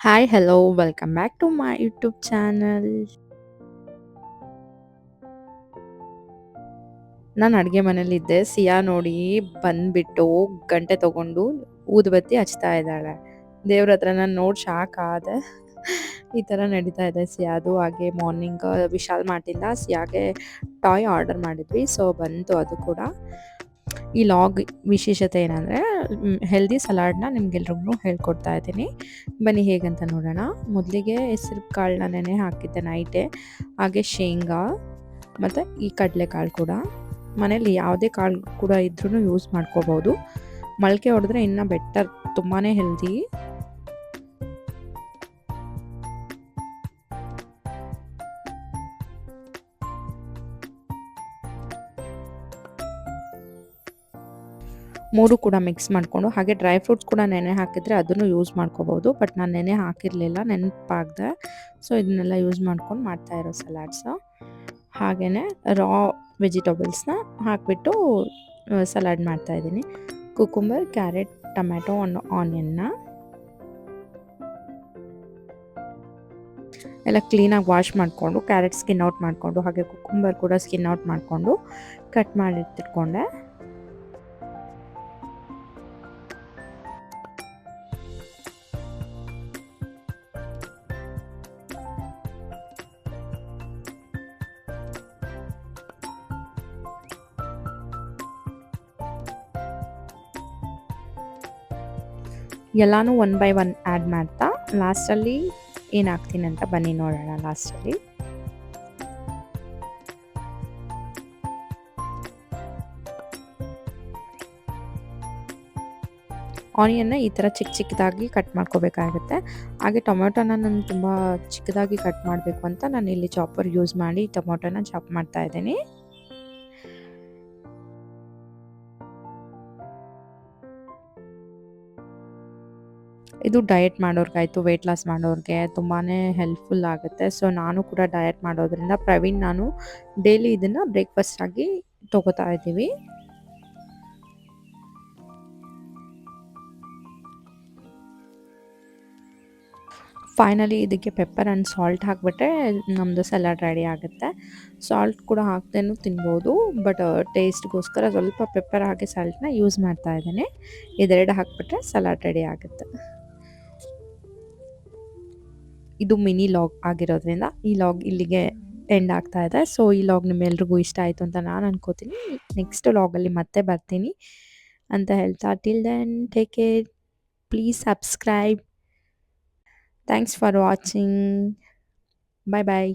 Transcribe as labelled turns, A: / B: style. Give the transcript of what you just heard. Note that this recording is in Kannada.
A: Hi, hello, welcome back to my YouTube channel. ನಾನು ಅಡುಗೆ ಮನೇಲಿದ್ದೆ. ಸಿಯಾ ನೋಡಿ ಬಂದ್ಬಿಟ್ಟು ಗಂಟೆ ತಗೊಂಡು ಊದುಬತ್ತಿ ಹಚ್ತಾ ಇದ್ದಾಳೆ. ದೇವ್ರ ಹತ್ರ ನಾನು ನೋಡಿ ಶಾಕ್ ಆದೆ. ಈ ಥರ ನಡೀತಾ ಇದೆ ಸಿಯಾದು. ಹಾಗೆ ಮಾರ್ನಿಂಗ್ ವಿಶಾಲ್ ಮಾರ್ಟಿಂದ ಸಿಯಾಗೆ ಟಾಯ್ ಆರ್ಡರ್ ಮಾಡಿದ್ವಿ. ಸೊ ಬಂತು ಅದು ಕೂಡ. ಈ ಲಾಗ್ ವಿಶೇಷತೆ ಏನಂದರೆ ಹೆಲ್ದಿ ಸಲಾಡ್ನ ನಿಮ್ಗೆಲ್ರಿಗೂ ಹೇಳ್ಕೊಡ್ತಾ ಇದ್ದೀನಿ. ಬನ್ನಿ ಹೇಗಂತ ನೋಡೋಣ. ಮೊದಲಿಗೆ ಹೆಸರು ಕಾಳನ್ನ ನೆನೆ ಹಾಕಿದ್ದೆ ನೈಟೇ. ಹಾಗೆ ಶೇಂಗಾ ಮತ್ತು ಈ ಕಡಲೆಕಾಳು ಕೂಡ. ಮನೇಲಿ ಯಾವುದೇ ಕಾಳು ಕೂಡ ಇದ್ರೂ ಯೂಸ್ ಮಾಡ್ಕೋಬೋದು. ಮೊಳಕೆ ಹೊಡೆದ್ರೆ ಇನ್ನೂ ಬೆಟರ್, ತುಂಬಾ ಹೆಲ್ದಿ. ಮೂರು ಕೂಡ ಮಿಕ್ಸ್ ಮಾಡಿಕೊಂಡು, ಹಾಗೆ ಡ್ರೈ ಫ್ರೂಟ್ಸ್ ಕೂಡ ನೆನೆ ಹಾಕಿದರೆ ಅದನ್ನು ಯೂಸ್ ಮಾಡ್ಕೋಬೋದು. ಬಟ್ ನಾನು ನೆನೆ ಹಾಕಿರಲಿಲ್ಲ, ನೆನಪಾಗ್ದೆ. ಸೊ ಇದನ್ನೆಲ್ಲ ಯೂಸ್ ಮಾಡ್ಕೊಂಡು ಮಾಡ್ತಾಯಿರೋ ಸಲಾಡ್ಸು. ಹಾಗೆಯೇ ರಾ ವೆಜಿಟೇಬಲ್ಸ್ನ ಹಾಕಿಬಿಟ್ಟು ಸಲಾಡ್ ಮಾಡ್ತಾಯಿದ್ದೀನಿ. ಕುಕುಂಬರ್, ಕ್ಯಾರೆಟ್, ಟೊಮ್ಯಾಟೊ, ಆನಿಯನ್ನ ಎಲ್ಲ ಕ್ಲೀನಾಗಿ ವಾಶ್ ಮಾಡಿಕೊಂಡು, ಕ್ಯಾರೆಟ್ ಸ್ಕಿನ್ ಔಟ್ ಮಾಡಿಕೊಂಡು, ಹಾಗೆ ಕುಕುಂಬರ್ ಕೂಡ ಸ್ಕಿನ್ ಔಟ್ ಮಾಡಿಕೊಂಡು ಕಟ್ ಮಾಡಿಟ್ಟಿಟ್ಕೊಂಡೆ. ಎಲ್ಲನೂ ಒನ್ ಬೈ ಒನ್ ಆ್ಯಡ್ ಮಾಡ್ತಾ ಲಾಸ್ಟಲ್ಲಿ ಏನು ಹಾಕ್ತೀನಿ ಅಂತ ಬನ್ನಿ ನೋಡೋಣ. ಲಾಸ್ಟಲ್ಲಿ ಆನಿಯನ್ನ ಈ ಥರ ಚಿಕ್ಕ ಚಿಕ್ಕದಾಗಿ ಕಟ್ ಮಾಡ್ಕೋಬೇಕಾಗುತ್ತೆ. ಹಾಗೆ ಟೊಮೆಟೊನ ನಾನು ತುಂಬ ಚಿಕ್ಕದಾಗಿ ಕಟ್ ಮಾಡಬೇಕು ಅಂತ ನಾನು ಇಲ್ಲಿ ಚಾಪರ್ ಯೂಸ್ ಮಾಡಿ ಟೊಮೆಟೊನ ಚಾಪ್ ಮಾಡ್ತಾ ಇದ್ದೀನಿ. ಇದು ಡಯಟ್ ಮಾಡೋರ್ಗಾಯಿತು, ವೆಯ್ಟ್ ಲಾಸ್ ಮಾಡೋರಿಗೆ ತುಂಬಾ ಹೆಲ್ಪ್ಫುಲ್ ಆಗುತ್ತೆ. ಸೊ ನಾನು ಕೂಡ ಡಯಟ್ ಮಾಡೋದ್ರಿಂದ ಪ್ರವೀಣ್ ನಾನು ಡೈಲಿ ಇದನ್ನು ಬ್ರೇಕ್ಫಾಸ್ಟ್ ಆಗಿ ತೊಗೋತಾ ಇದ್ದೀವಿ. ಫೈನಲಿ ಇದಕ್ಕೆ ಪೆಪ್ಪರ್ ಆ್ಯಂಡ್ ಸಾಲ್ಟ್ ಹಾಕಿಬಿಟ್ರೆ ನಮ್ಮದು ಸಲಾಡ್ ರೆಡಿ ಆಗುತ್ತೆ. ಸಾಲ್ಟ್ ಕೂಡ ಹಾಕ್ದೇನೂ ತಿನ್ಬೋದು, ಬಟ್ ಟೇಸ್ಟ್ಗೋಸ್ಕರ ಸ್ವಲ್ಪ ಪೆಪ್ಪರ್ ಹಾಗೆ ಸಾಲ್ಟ್ನ ಯೂಸ್ ಮಾಡ್ತಾ ಇದ್ದೀನಿ. ಇದೆರಡು ಹಾಕಿಬಿಟ್ರೆ ಸಲಾಡ್ ರೆಡಿ ಆಗುತ್ತೆ. ಇದು ಮಿನಿ ಲಾಗ್ ಆಗಿರೋದ್ರಿಂದ ಈ ಲಾಗ್ ಇಲ್ಲಿಗೆ ಎಂಡ್ ಆಗ್ತಾ ಇದೆ. ಸೊ ಈ ಲಾಗ್ ನಿಮ್ಮೆಲ್ರಿಗೂ ಇಷ್ಟ ಆಯಿತು ಅಂತ ನಾನು ಅನ್ಕೋತೀನಿ. ನೆಕ್ಸ್ಟ್ ಲಾಗಲ್ಲಿ ಮತ್ತೆ ಬರ್ತೀನಿ ಅಂತ ಹೇಳ್ತಾ, till then take care, please subscribe. Thanks for watching. Bye bye.